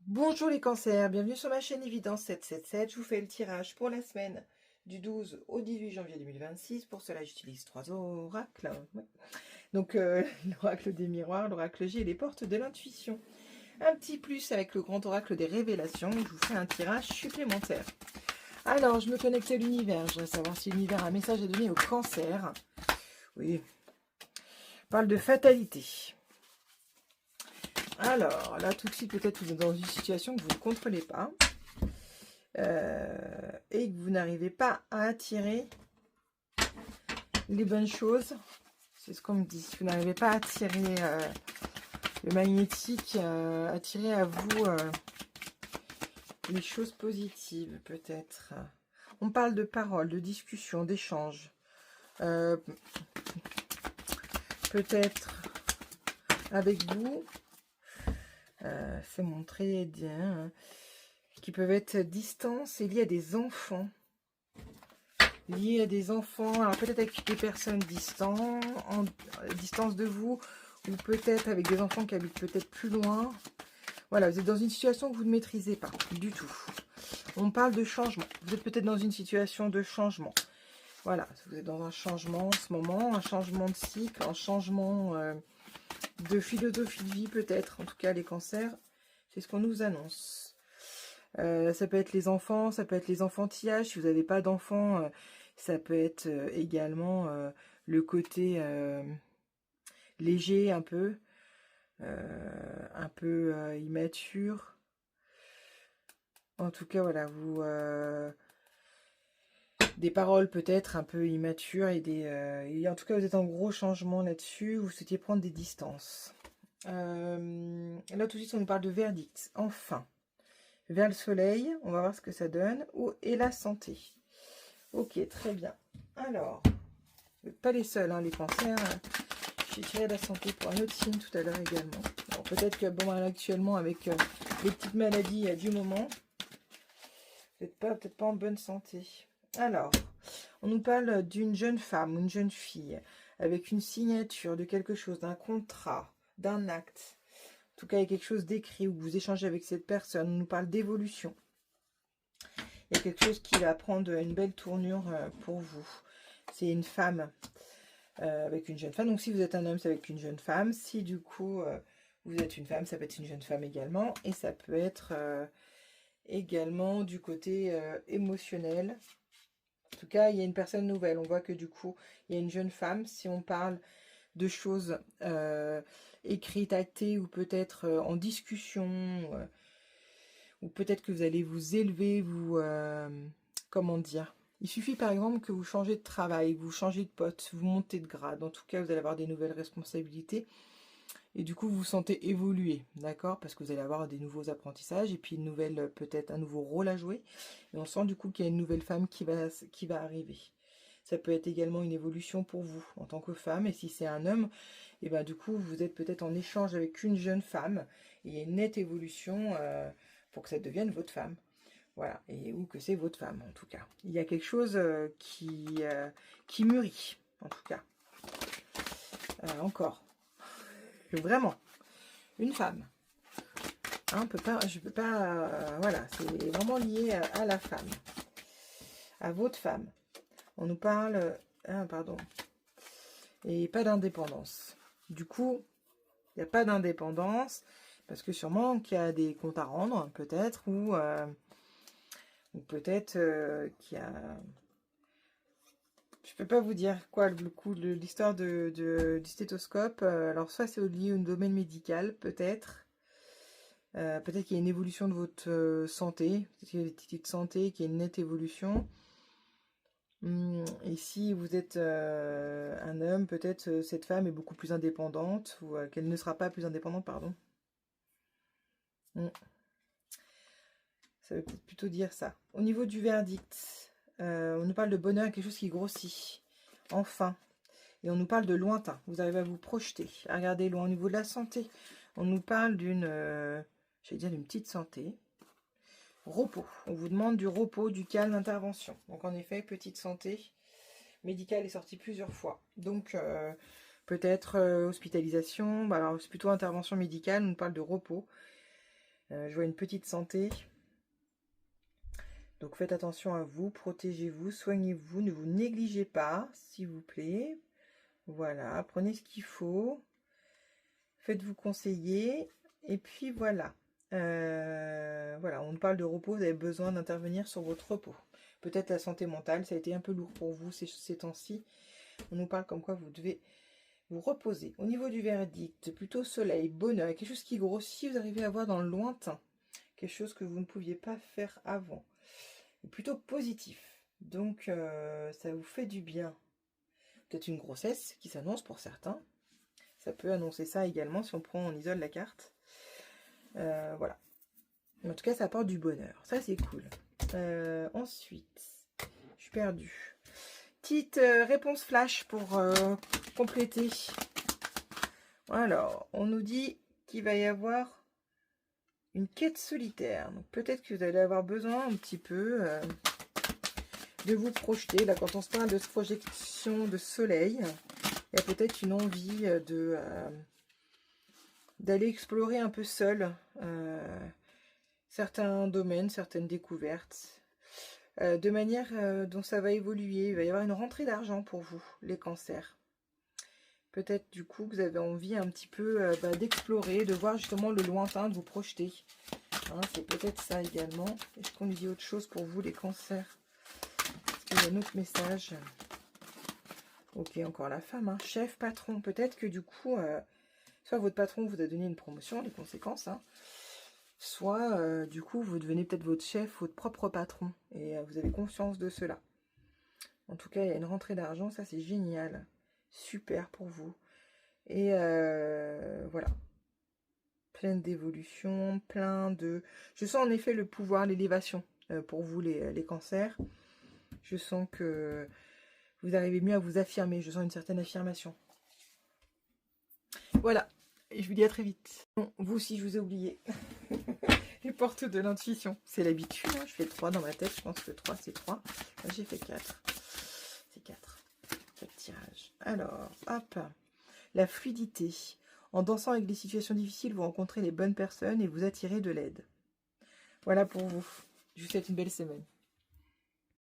Bonjour les cancers, bienvenue sur ma chaîne Évidence 777. Je vous fais le tirage pour la semaine du 12 au 18 janvier 2026. Pour cela, j'utilise 3 oracles. Ouais. Donc, l'oracle des miroirs, l'oracle J et les portes de l'intuition. Un petit plus avec le grand oracle des révélations. Je vous fais un tirage supplémentaire. Alors, je me connecte à l'univers. Je voudrais savoir si l'univers a un message à donner au cancer. Oui, on parle de fatalité. Alors, là, tout de suite, peut-être vous êtes dans une situation que vous ne contrôlez pas. Et que vous n'arrivez pas à attirer les bonnes choses. C'est ce qu'on me dit. Vous n'arrivez pas à attirer le magnétique, attirer à vous les choses positives, peut-être. On parle de paroles, de discussions, d'échanges. Peut-être avec vous. C'est montré bien. Qui peuvent être distance et liés à des enfants. Liés à des enfants, alors peut-être avec des personnes distantes, en distance de vous, ou peut-être avec des enfants qui habitent peut-être plus loin. Voilà, vous êtes dans une situation que vous ne maîtrisez pas du tout. On parle de changement. Vous êtes peut-être dans une situation de changement. Voilà, vous êtes dans un changement en ce moment, un changement de cycle, un changement de philosophie de vie peut-être. En tout cas, les cancers, c'est ce qu'on nous annonce. Ça peut être les enfants, ça peut être les enfantillages. Si vous n'avez pas d'enfants, ça peut être également le côté léger, un peu immature. En tout cas, voilà, vous des paroles peut-être un peu immatures et en tout cas, vous êtes en gros changement là-dessus. Vous souhaitiez prendre des distances. Là, tout de suite, on nous parle de verdict. Enfin. Vers le soleil, on va voir ce que ça donne. Et la santé. Ok, très bien. Alors, vous n'êtes pas les seuls, hein, les cancers. J'ai tiré la santé pour un autre signe tout à l'heure également. Peut-être que, bon, actuellement, avec les petites maladies du moment, vous n'êtes peut-être pas en bonne santé. Alors, on nous parle d'une jeune femme, une jeune fille, avec une signature de quelque chose, d'un contrat, d'un acte. En tout cas, il y a quelque chose d'écrit où vous échangez avec cette personne. On nous parle d'évolution. Il y a quelque chose qui va prendre une belle tournure pour vous. C'est une femme avec une jeune femme. Donc, si vous êtes un homme, c'est avec une jeune femme. Si, du coup, vous êtes une femme, ça peut être une jeune femme également. Et ça peut être également du côté émotionnel. En tout cas, il y a une personne nouvelle. On voit que, du coup, il y a une jeune femme. Si on parle de choses écrites, actées ou peut-être en discussion, ou peut-être que vous allez vous élever, vous... comment dire? Il suffit par exemple que vous changez de travail, vous changez de poste, vous montez de grade. En tout cas, vous allez avoir des nouvelles responsabilités. Et du coup, vous vous sentez évoluer, d'accord? Parce que vous allez avoir des nouveaux apprentissages et puis une nouvelle, peut-être un nouveau rôle à jouer. Et on sent du coup qu'il y a une nouvelle femme qui va arriver. Ça peut être également une évolution pour vous en tant que femme. Et si c'est un homme, et ben du coup, vous êtes peut-être en échange avec une jeune femme. Et il y a une nette évolution pour que ça devienne votre femme. Voilà, ou que c'est votre femme en tout cas. Il y a quelque chose qui mûrit, en tout cas. Encore. Vraiment. Une femme. Hein, je peux pas... voilà, c'est vraiment lié à la femme. À votre femme. On nous parle... pardon. Et pas d'indépendance. Du coup, il n'y a pas d'indépendance. Parce que sûrement qu'il y a des comptes à rendre, peut-être, ou peut-être qu'il y a... Je peux pas vous dire quoi le coup de l'histoire du stéthoscope. Alors soit c'est lié au domaine médical, peut-être. Peut-être qu'il y a une évolution de votre santé. Peut-être qu'il y a des titres de santé, qu'il y a une nette évolution. Et si vous êtes un homme, peut-être cette femme est beaucoup plus indépendante, ou qu'elle ne sera pas plus indépendante, pardon. Ça veut plutôt dire ça. Au niveau du verdict, on nous parle de bonheur, quelque chose qui grossit. Enfin. Et on nous parle de lointain. Vous arrivez à vous projeter, à regarder loin. Au niveau de la santé, on nous parle d'une, j'allais dire d'une petite santé. Repos. On vous demande du repos, du calme, d'intervention. Donc en effet, petite santé médicale est sortie plusieurs fois. Donc peut-être hospitalisation. Bah alors c'est plutôt intervention médicale. On nous parle de repos. Je vois une petite santé. Donc faites attention à vous, protégez-vous, soignez-vous, ne vous négligez pas, s'il vous plaît. Voilà, prenez ce qu'il faut. Faites-vous conseiller. Et puis voilà. Voilà, on parle de repos, vous avez besoin d'intervenir sur votre repos. Peut-être la santé mentale, ça a été un peu lourd pour vous ces temps-ci. On nous parle comme quoi vous devez vous reposer. Au niveau du verdict, plutôt soleil, bonheur, quelque chose qui grossit, vous arrivez à voir dans le lointain. Quelque chose que vous ne pouviez pas faire avant. Plutôt positif. Donc, ça vous fait du bien. Peut-être une grossesse qui s'annonce pour certains. Ça peut annoncer ça également si on isole la carte. Voilà. En tout cas, ça apporte du bonheur. Ça, c'est cool. Ensuite, je suis perdue. Petite réponse flash pour compléter. Alors, on nous dit qu'il va y avoir une quête solitaire. Donc, peut-être que vous allez avoir besoin un petit peu de vous projeter. Là, quand on se parle de projection de soleil, il y a peut-être une envie d'aller explorer un peu seul certains domaines, certaines découvertes, de manière dont ça va évoluer. Il va y avoir une rentrée d'argent pour vous, les cancers. Peut-être du coup que vous avez envie un petit peu d'explorer, de voir justement le lointain, de vous projeter. Hein, c'est peut-être ça également. Est-ce qu'on nous dit autre chose pour vous, les cancers? Est-ce qu'il y a un autre message? Ok, encore la femme, hein. Chef, patron. Peut-être que du coup, soit votre patron vous a donné une promotion, les conséquences, hein, soit du coup, vous devenez peut-être votre chef, votre propre patron. Et vous avez conscience de cela. En tout cas, il y a une rentrée d'argent, ça c'est génial. Super pour vous. Et voilà. Pleine d'évolution, plein de... Je sens en effet le pouvoir, l'élévation pour vous, les cancers. Je sens que vous arrivez mieux à vous affirmer. Je sens une certaine affirmation. Voilà. Et je vous dis à très vite. Bon, vous aussi, je vous ai oublié. Les portes de l'intuition. C'est l'habitude. Hein. Je fais 3 dans ma tête. Je pense que 3, c'est 3. Moi, j'ai fait 4. C'est 4. 4 tirages. Alors, hop. La fluidité. En dansant avec des situations difficiles, vous rencontrez les bonnes personnes et vous attirez de l'aide. Voilà pour vous. Je vous souhaite une belle semaine.